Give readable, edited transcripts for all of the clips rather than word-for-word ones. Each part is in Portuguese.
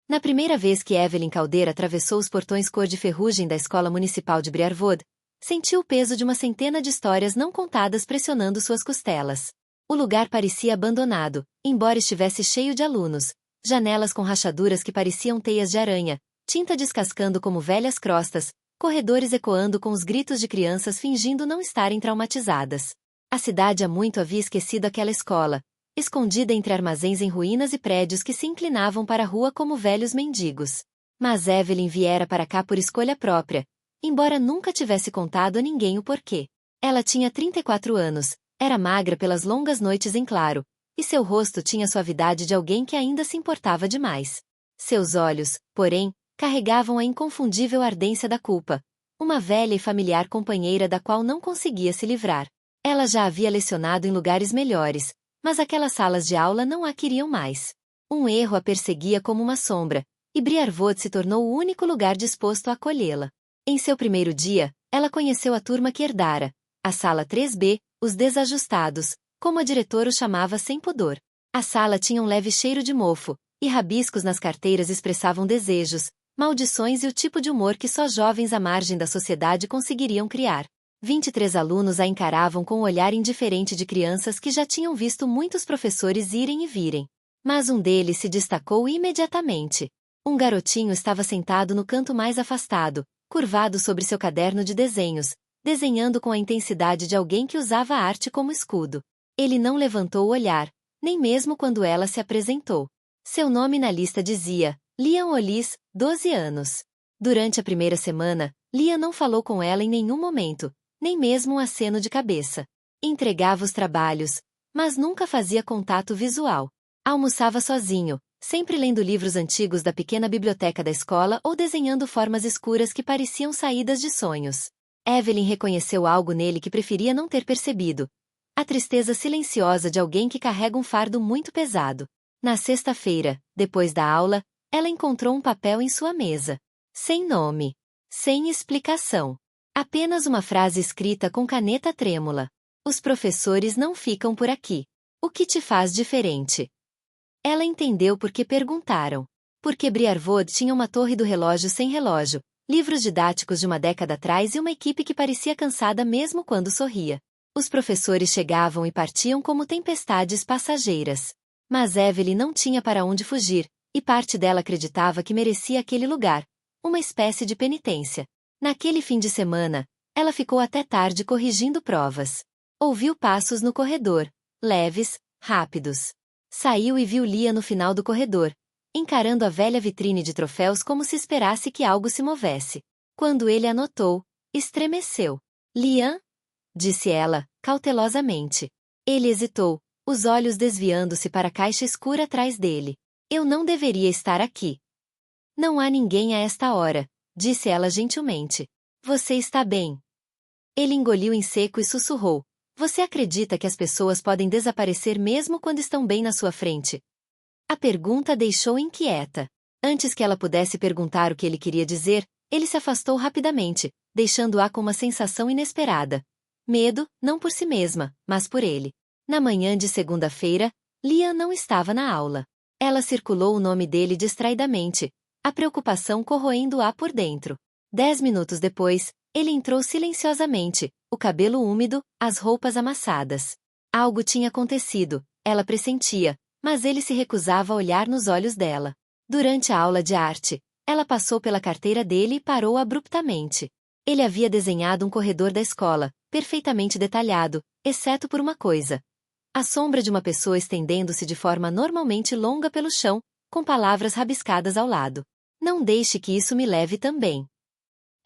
Na primeira vez que Evelyn Caldeira atravessou os portões cor de ferrugem da Escola Municipal de Briarwood, sentiu o peso de uma centena de histórias não contadas pressionando suas costelas. O lugar parecia abandonado, embora estivesse cheio de alunos, janelas com rachaduras que pareciam teias de aranha, tinta descascando como velhas crostas, corredores ecoando com os gritos de crianças fingindo não estarem traumatizadas. A cidade há muito havia esquecido aquela escola, escondida entre armazéns em ruínas e prédios que se inclinavam para a rua como velhos mendigos. Mas Evelyn viera para cá por escolha própria, embora nunca tivesse contado a ninguém o porquê. Ela tinha 34 anos, era magra pelas longas noites em claro, e seu rosto tinha a suavidade de alguém que ainda se importava demais. Seus olhos, porém, carregavam a inconfundível ardência da culpa, uma velha e familiar companheira da qual não conseguia se livrar. Ela já havia lecionado em lugares melhores, mas aquelas salas de aula não a queriam mais. Um erro a perseguia como uma sombra, e Briarwood se tornou o único lugar disposto a acolhê-la. Em seu primeiro dia, ela conheceu a turma que herdara, a sala 3B, os desajustados, como a diretora o chamava sem pudor. A sala tinha um leve cheiro de mofo, e rabiscos nas carteiras expressavam desejos, maldições e o tipo de humor que só jovens à margem da sociedade conseguiriam criar. 23 alunos a encaravam com um olhar indiferente de crianças que já tinham visto muitos professores irem e virem. Mas um deles se destacou imediatamente. Um garotinho estava sentado no canto mais afastado, curvado sobre seu caderno de desenhos, desenhando com a intensidade de alguém que usava a arte como escudo. Ele não levantou o olhar, nem mesmo quando ela se apresentou. Seu nome na lista dizia, Liam Hollis, 12 anos. Durante a primeira semana, Liam não falou com ela em nenhum momento, nem mesmo um aceno de cabeça. Entregava os trabalhos, mas nunca fazia contato visual. Almoçava sozinho, sempre lendo livros antigos da pequena biblioteca da escola ou desenhando formas escuras que pareciam saídas de sonhos. Evelyn reconheceu algo nele que preferia não ter percebido. A tristeza silenciosa de alguém que carrega um fardo muito pesado. Na sexta-feira, depois da aula, ela encontrou um papel em sua mesa. Sem nome. Sem explicação. Apenas uma frase escrita com caneta trêmula. Os professores não ficam por aqui. O que te faz diferente? Ela entendeu porque perguntaram. Porque Briarwood tinha uma torre do relógio sem relógio, livros didáticos de uma década atrás e uma equipe que parecia cansada mesmo quando sorria. Os professores chegavam e partiam como tempestades passageiras. Mas Evelyn não tinha para onde fugir, e parte dela acreditava que merecia aquele lugar, uma espécie de penitência. Naquele fim de semana, ela ficou até tarde corrigindo provas. Ouviu passos no corredor, leves, rápidos. Saiu e viu Liam no final do corredor, encarando a velha vitrine de troféus como se esperasse que algo se movesse. Quando ele a notou, estremeceu. Liam? Disse ela, cautelosamente. Ele hesitou, os olhos desviando-se para a caixa escura atrás dele. Eu não deveria estar aqui. Não há ninguém a esta hora, disse ela gentilmente. Você está bem? Ele engoliu em seco e sussurrou. Você acredita que as pessoas podem desaparecer mesmo quando estão bem na sua frente? A pergunta deixou inquieta. Antes que ela pudesse perguntar o que ele queria dizer, ele se afastou rapidamente, deixando-a com uma sensação inesperada. Medo, não por si mesma, mas por ele. Na manhã de segunda-feira, Liam não estava na aula. Ela circulou o nome dele distraidamente, a preocupação corroendo-a por dentro. 10 minutos depois, ele entrou silenciosamente, o cabelo úmido, as roupas amassadas. Algo tinha acontecido, ela pressentia, mas ele se recusava a olhar nos olhos dela. Durante a aula de arte, ela passou pela carteira dele e parou abruptamente. Ele havia desenhado um corredor da escola, perfeitamente detalhado, exceto por uma coisa. A sombra de uma pessoa estendendo-se de forma normalmente longa pelo chão, com palavras rabiscadas ao lado. Não deixe que isso me leve também.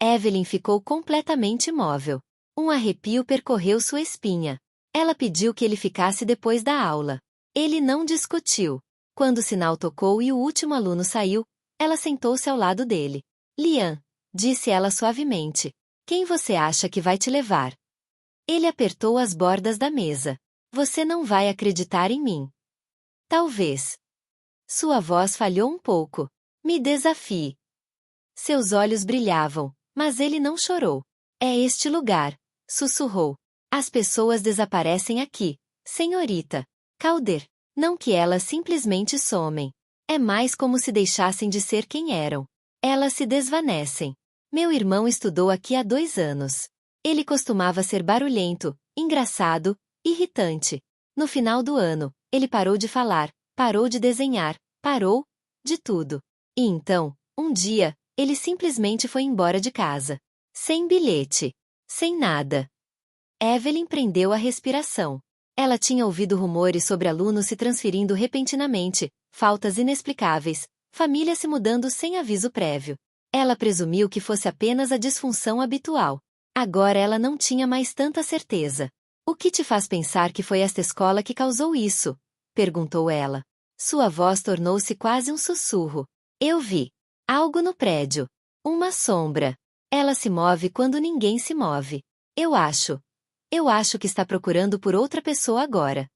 Evelyn ficou completamente imóvel. Um arrepio percorreu sua espinha. Ela pediu que ele ficasse depois da aula. Ele não discutiu. Quando o sinal tocou e o último aluno saiu, ela sentou-se ao lado dele. Liam, disse ela suavemente. Quem você acha que vai te levar? Ele apertou as bordas da mesa. Você não vai acreditar em mim. Talvez. Sua voz falhou um pouco. Me desafie. Seus olhos brilhavam, mas ele não chorou. É este lugar, sussurrou. As pessoas desaparecem aqui, senhorita Calder. Não que elas simplesmente somem. É mais como se deixassem de ser quem eram. Elas se desvanecem. Meu irmão estudou aqui há 2 anos. Ele costumava ser barulhento, engraçado, irritante. No final do ano, ele parou de falar, parou de desenhar, parou de tudo. E então, um dia, ele simplesmente foi embora de casa. Sem bilhete. Sem nada. Evelyn prendeu a respiração. Ela tinha ouvido rumores sobre alunos se transferindo repentinamente, faltas inexplicáveis, família se mudando sem aviso prévio. Ela presumiu que fosse apenas a disfunção habitual. Agora ela não tinha mais tanta certeza. O que te faz pensar que foi esta escola que causou isso? Perguntou ela. Sua voz tornou-se quase um sussurro. Eu vi algo no prédio. Uma sombra. Ela se move quando ninguém se move. Eu acho que está procurando por outra pessoa agora.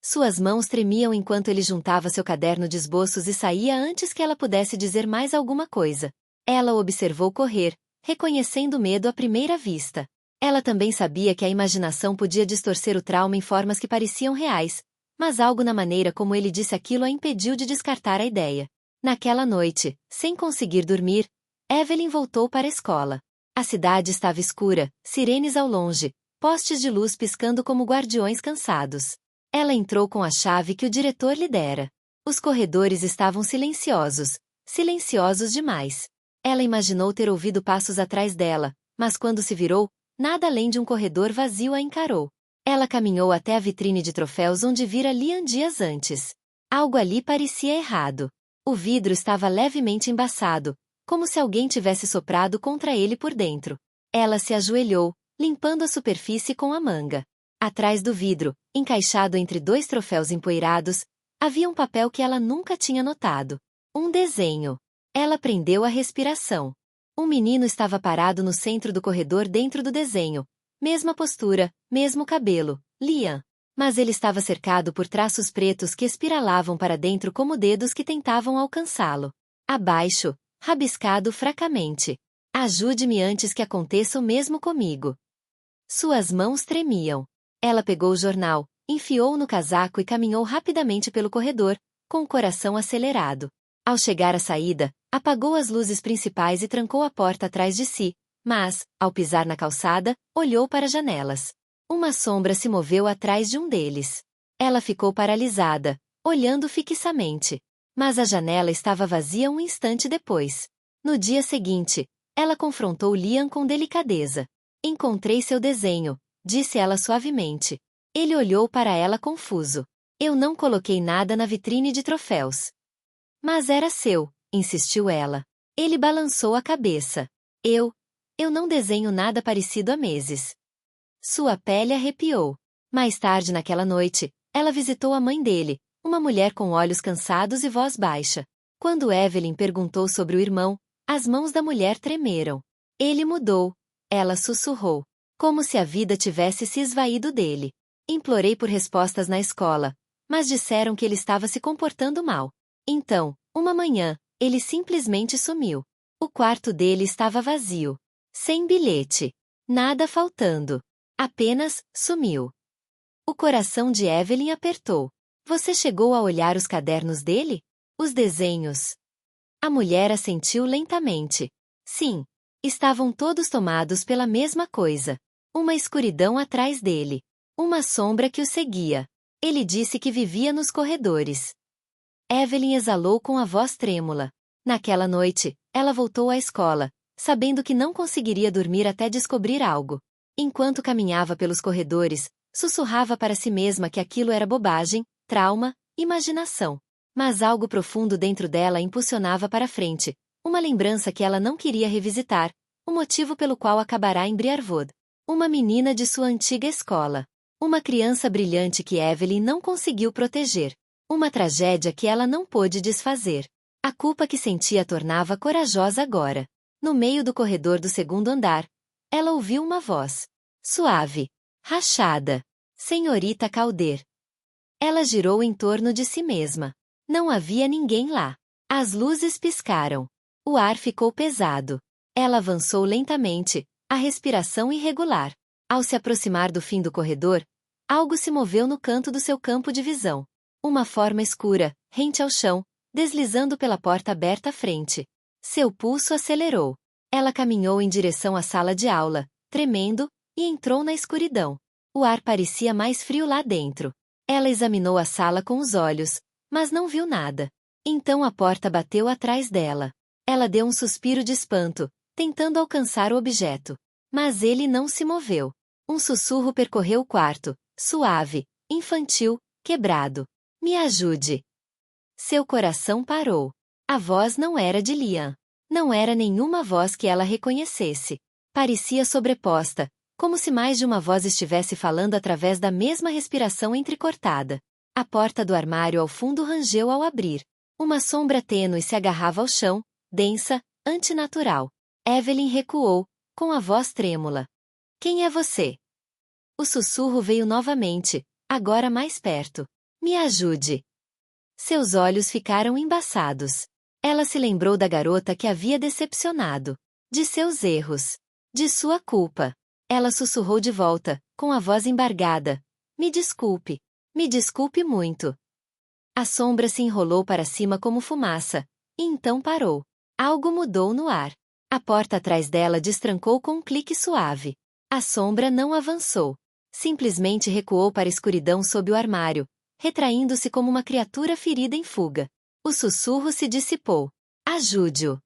Suas mãos tremiam enquanto ele juntava seu caderno de esboços e saía antes que ela pudesse dizer mais alguma coisa. Ela o observou correr, reconhecendo o medo à primeira vista. Ela também sabia que a imaginação podia distorcer o trauma em formas que pareciam reais, mas algo na maneira como ele disse aquilo a impediu de descartar a ideia. Naquela noite, sem conseguir dormir, Evelyn voltou para a escola. A cidade estava escura, sirenes ao longe, postes de luz piscando como guardiões cansados. Ela entrou com a chave que o diretor lhe dera. Os corredores estavam silenciosos, silenciosos demais. Ela imaginou ter ouvido passos atrás dela, mas quando se virou, nada além de um corredor vazio a encarou. Ela caminhou até a vitrine de troféus onde vira Liam dias antes. Algo ali parecia errado. O vidro estava levemente embaçado, como se alguém tivesse soprado contra ele por dentro. Ela se ajoelhou, limpando a superfície com a manga. Atrás do vidro, encaixado entre 2 troféus empoeirados, havia um papel que ela nunca tinha notado. Um desenho. Ela prendeu a respiração. Um menino estava parado no centro do corredor dentro do desenho. Mesma postura, mesmo cabelo, Liam. Mas ele estava cercado por traços pretos que espiralavam para dentro como dedos que tentavam alcançá-lo. Abaixo, rabiscado fracamente. Ajude-me antes que aconteça o mesmo comigo. Suas mãos tremiam. Ela pegou o jornal, enfiou-o no casaco e caminhou rapidamente pelo corredor, com o coração acelerado. Ao chegar à saída, apagou as luzes principais e trancou a porta atrás de si, mas, ao pisar na calçada, olhou para as janelas. Uma sombra se moveu atrás de um deles. Ela ficou paralisada, olhando fixamente. Mas a janela estava vazia um instante depois. No dia seguinte, ela confrontou Liam com delicadeza. Encontrei seu desenho, disse ela suavemente. Ele olhou para ela confuso. Eu não coloquei nada na vitrine de troféus. Mas era seu, insistiu ela. Ele balançou a cabeça. Eu não desenho nada parecido há meses. Sua pele arrepiou. Mais tarde naquela noite, ela visitou a mãe dele, uma mulher com olhos cansados e voz baixa. Quando Evelyn perguntou sobre o irmão, as mãos da mulher tremeram. Ele mudou, ela sussurrou, como se a vida tivesse se esvaído dele. Implorei por respostas na escola, mas disseram que ele estava se comportando mal. Então, uma manhã, ele simplesmente sumiu. O quarto dele estava vazio. Sem bilhete. Nada faltando. Apenas, sumiu. O coração de Evelyn apertou. Você chegou a olhar os cadernos dele? Os desenhos? A mulher assentiu lentamente. Sim. Estavam todos tomados pela mesma coisa. Uma escuridão atrás dele. Uma sombra que o seguia. Ele disse que vivia nos corredores. Evelyn exalou com a voz trêmula. Naquela noite, ela voltou à escola, sabendo que não conseguiria dormir até descobrir algo. Enquanto caminhava pelos corredores, sussurrava para si mesma que aquilo era bobagem, trauma, imaginação. Mas algo profundo dentro dela a impulsionava para frente, uma lembrança que ela não queria revisitar, o motivo pelo qual acabará em Briarwood. Uma menina de sua antiga escola. Uma criança brilhante que Evelyn não conseguiu proteger. Uma tragédia que ela não pôde desfazer. A culpa que sentia a tornava corajosa agora. No meio do corredor do 2º andar, ela ouviu uma voz. Suave. Rachada. Senhorita Calder. Ela girou em torno de si mesma. Não havia ninguém lá. As luzes piscaram. O ar ficou pesado. Ela avançou lentamente, a respiração irregular. Ao se aproximar do fim do corredor, algo se moveu no canto do seu campo de visão. Uma forma escura, rente ao chão, deslizando pela porta aberta à frente. Seu pulso acelerou. Ela caminhou em direção à sala de aula, tremendo, e entrou na escuridão. O ar parecia mais frio lá dentro. Ela examinou a sala com os olhos, mas não viu nada. Então a porta bateu atrás dela. Ela deu um suspiro de espanto, tentando alcançar o objeto. Mas ele não se moveu. Um sussurro percorreu o quarto, suave, infantil, quebrado. Me ajude. Seu coração parou. A voz não era de Liam. Não era nenhuma voz que ela reconhecesse. Parecia sobreposta, como se mais de uma voz estivesse falando através da mesma respiração entrecortada. A porta do armário ao fundo rangeu ao abrir. Uma sombra tênue se agarrava ao chão, densa, antinatural. Evelyn recuou, com a voz trêmula. Quem é você? O sussurro veio novamente, agora mais perto. Me ajude. Seus olhos ficaram embaçados. Ela se lembrou da garota que havia decepcionado. De seus erros. De sua culpa. Ela sussurrou de volta, com a voz embargada. Me desculpe. Me desculpe muito. A sombra se enrolou para cima como fumaça, e então parou. Algo mudou no ar. A porta atrás dela destrancou com um clique suave. A sombra não avançou. Simplesmente recuou para a escuridão sob o armário, retraindo-se como uma criatura ferida em fuga. O sussurro se dissipou. Ajude-o.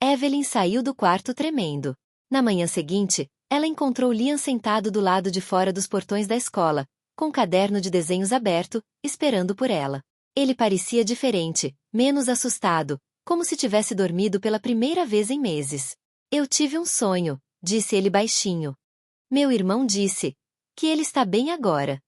Evelyn saiu do quarto tremendo. Na manhã seguinte, ela encontrou Liam sentado do lado de fora dos portões da escola, com um caderno de desenhos aberto, esperando por ela. Ele parecia diferente, menos assustado, como se tivesse dormido pela primeira vez em meses. Eu tive um sonho, disse ele baixinho. Meu irmão disse que ele está bem agora.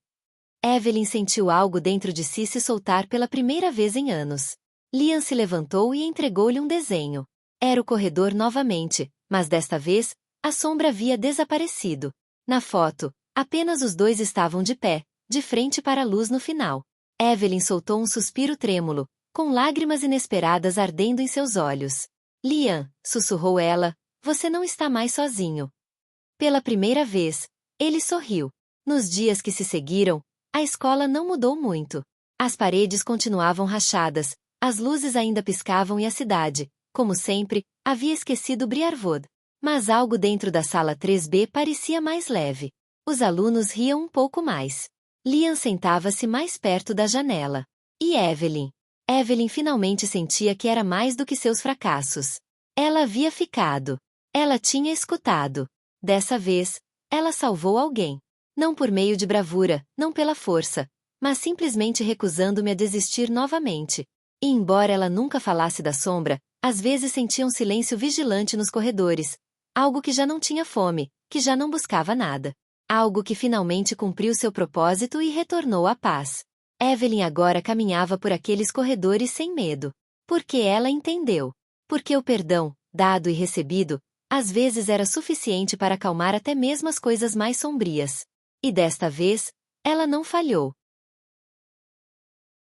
Evelyn sentiu algo dentro de si se soltar pela primeira vez em anos. Liam se levantou e entregou-lhe um desenho. Era o corredor novamente, mas desta vez, a sombra havia desaparecido. Na foto, apenas os dois estavam de pé, de frente para a luz no final. Evelyn soltou um suspiro trêmulo, com lágrimas inesperadas ardendo em seus olhos. Liam, sussurrou ela, você não está mais sozinho. Pela primeira vez, ele sorriu. Nos dias que se seguiram, a escola não mudou muito. As paredes continuavam rachadas, as luzes ainda piscavam e a cidade, como sempre, havia esquecido Briarwood. Mas algo dentro da sala 3B parecia mais leve. Os alunos riam um pouco mais. Liam sentava-se mais perto da janela. E Evelyn? Evelyn finalmente sentia que era mais do que seus fracassos. Ela havia ficado. Ela tinha escutado. Dessa vez, ela salvou alguém. Não por meio de bravura, não pela força, mas simplesmente recusando-me a desistir novamente. E embora ela nunca falasse da sombra, às vezes sentia um silêncio vigilante nos corredores. Algo que já não tinha fome, que já não buscava nada. Algo que finalmente cumpriu seu propósito e retornou à paz. Evelyn agora caminhava por aqueles corredores sem medo. Porque ela entendeu. Porque o perdão, dado e recebido, às vezes era suficiente para acalmar até mesmo as coisas mais sombrias. E desta vez, ela não falhou.